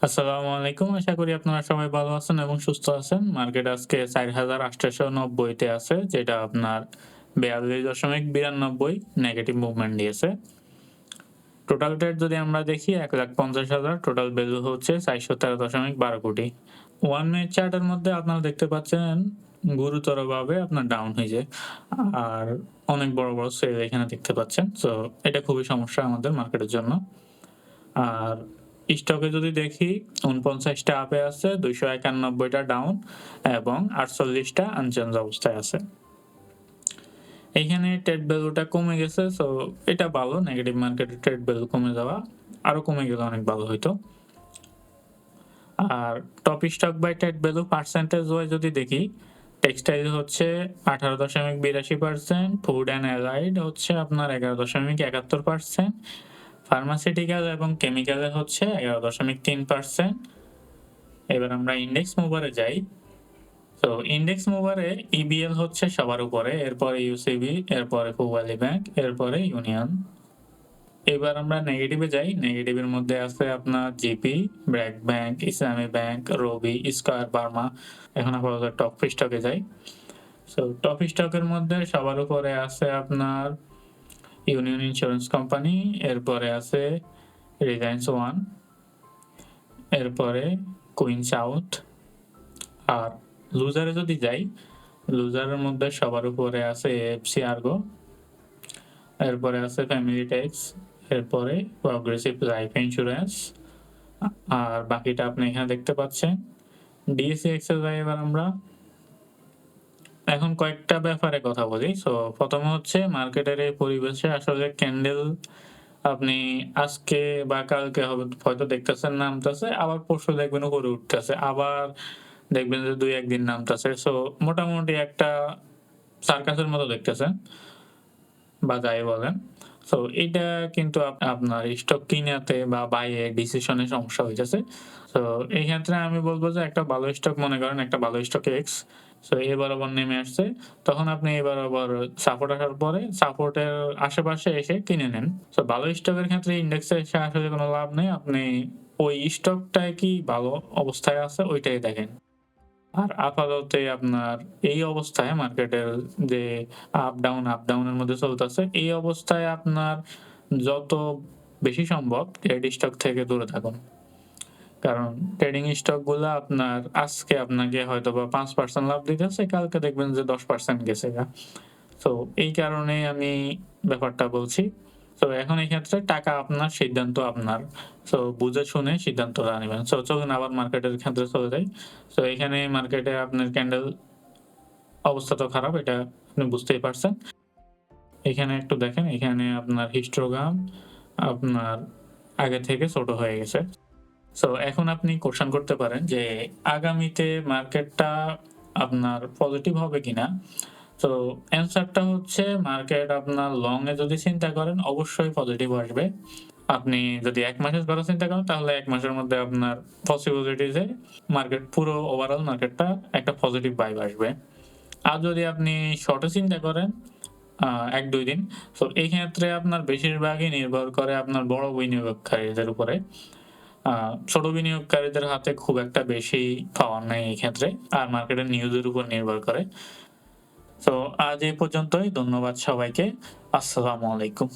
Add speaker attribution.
Speaker 1: আসসালামু আলাইকুম। আশা করি আপনারা সবাই ভালো আছেন এবং সুস্থ আছেন। মার্কেট আজকে ৪,৮৯০ তে আছে, যেটা আপনার ৪২.৯২ নেগেটিভ মুভমেন্ট দিয়েছে। টোটাল ট্রেড যদি আমরা দেখি ১,৫০,০০০, টোটাল ভ্যালু হচ্ছে ৪১৩.১২ কোটি। 1 মিনিট চার্টের মধ্যে আপনারা দেখতে পাচ্ছেন গুরুতরভাবে আপনার ডাউন হয়ে যায়। আর অনেক বড়, বড় সেল এখানে দেখতে পাচ্ছেন। সো এটা খুবই সমস্যা আমাদের মার্কেটের জন্য। আর স্টকে যদি দেখি ৪৯ টা আপে আছে, ২৯১ টা ডাউন এবং ৪৮ টা আনচেঞ্জ অবস্থায় আছে। এইখানে ট্রেড ভ্যালুটা কমে গেছে। সো এটা ভালো, নেগেটিভ মার্কেটে ট্রেড ভ্যালু কমে যাওয়া। আরো কমে গেলে অনেক ভালো হইতো। আর top stock by trade value percentage wise যদি দেখি, টেক্সটাইল হচ্ছে ১৮.৮২%, ফুড অ্যান্ড অ্যালাইড হচ্ছে আপনার ১১.৭১%, ফার্মাসিউটিক্যাল এবং কেমিক্যালে হচ্ছে ১১.৩%। এবার আমরা ইন্ডেক্স মুভারে যাই। তো ইন্ডেক্স মুভারে ইবিএল হচ্ছে সবার উপরে, এরপরে ইউসিবি, এরপরে পূবালী ব্যাংক, এরপরে ইউনিয়ন। এবার আমরা নেগেটিভে যাই। নেগেটিভের মধ্যে আছে আপনার জিপি, ব্র্যাক ব্যাংক, ইসলামী ব্যাংক, রবি, স্কয়ার বার্মা। এখন আপাতত টপ স্টকে যাই। সো টপ স্টকের মধ্যে সবার উপরে আছে আপনার ইউনিয়ন ইন্স্যুরেন্স কোম্পানি, এরপরে আছে রিলায়েন্স ওয়ান, এরপরে কুইন সাউথ। আর লুজারে যদি যাই, লুজারের মধ্যে সবার উপরে আছে এএফসি আর্গো, এরপরে আছে ফ্যামিলি ট্যাক্স, এরপরে প্রগ্রেসিভ লাইফ ইন্স্যুরেন্স। আর বাকিটা আপনি এখানে দেখতে পাচ্ছেন। ডিএসসি এক্সেল যাই এবার আমরা। এখন কয়েকটা ব্যাপারে কথা বলি। সো প্রথমে হচ্ছে মার্কেটের এই পরিবেশে আসলে ক্যান্ডেল আপনি আজকে বা কালকে হয়তো দেখতেছেন নামতেছে, আবার পরশু দেখবেন উপরে উঠতেছে, আবার দেখবেন যে ২-১ দিন নামতেছে। সো মোটামুটি একটা সার্কাসের মতো দেখতেছেন বা যাই বলেন। সো এইটা কিন্তু আপনার স্টক কিনাতে বা বাইয়ে ডিসিশনে সমস্যা হইতেছে। সো এই ক্ষেত্রে আমি বলব যে একটা ভালো স্টক, মনে করেন একটা ভালো স্টক এক্স, সো এবার আবার নেমে আসছে। তখন আপনি এবার আবার সাপোর্ট আসার পরে সাপোর্টের আশেপাশে এসে কিনে নেন। সো ভালো স্টকের ক্ষেত্রে ইন্ডেক্সে এসে আসলে কোনো লাভ নেই। আপনি ওই স্টকটায় কি ভালো অবস্থায় আছে ওইটাই দেখেন। আর আপাতত আপনার এই অবস্থায় মার্কেটের যে আপ ডাউনের মধ্যে চলতেছে, এই অবস্থায় আপনার যত বেশি সম্ভব ট্রেড স্টক থেকে দূরে থাকুন। কারণ ট্রেডিং স্টক গুলা আপনার আজকে আপনাকে হয়তোবা ৫% লাভ দিতেছে, কালকে দেখবেন যে ১০% গেছে গা। তো এই কারণে আমি ব্যাপারটা বলছি। তো এখন এই ক্ষেত্রে টাকা আপনার, সিদ্ধান্ত আপনার। সো বুঝে শুনে সিদ্ধান্তটা নিবেন। সো চলুন আবার মার্কেটের ক্ষেত্রে চলে যাই। সো এখানে মার্কেটে আপনার ক্যান্ডেল অবস্থা তো খারাপ, এটা আপনি বুঝতেই পারছেন। এখানে একটু দেখেন, এখানে আপনার হিস্টোগ্রাম আপনার আগে থেকে ছোট হয়ে গেছে। সো এখন আপনি কোয়েশ্চেন করতে পারেন যে আগামীতে মার্কেটটা আপনার পজিটিভ হবে কিনা? তো অ্যান্সারটা হচ্ছে মার্কেট আপনার লং এ যদি চিন্তা করেন অবশ্যই পজিটিভ আসবে। আপনি যদি ১ মাসের কথা চিন্তা করেন তাহলে ১ মাসের মধ্যে আপনার পসিবিলিটি যে মার্কেট পুরো ওভারঅল মার্কেটটা একটা পজিটিভ ভাইব আসবে। আর যদি আপনি শর্ট এ চিন্তা করেন ১-২ দিন, তো এই ক্ষেত্রে আপনার বেশিরভাগই নির্ভর করে আপনার বড় বিনিয়োগকারীদের উপরে। আ ছোট বিনিয়োগকারীদের হাতে খুব একটা বেশি পাওয়ার নাই এই ক্ষেত্রে। আর মার্কেটের নিউজের উপর নির্ভর করে। তো আজ এই পর্যন্তই। ধন্যবাদ সবাইকে। আসসালামু আলাইকুম।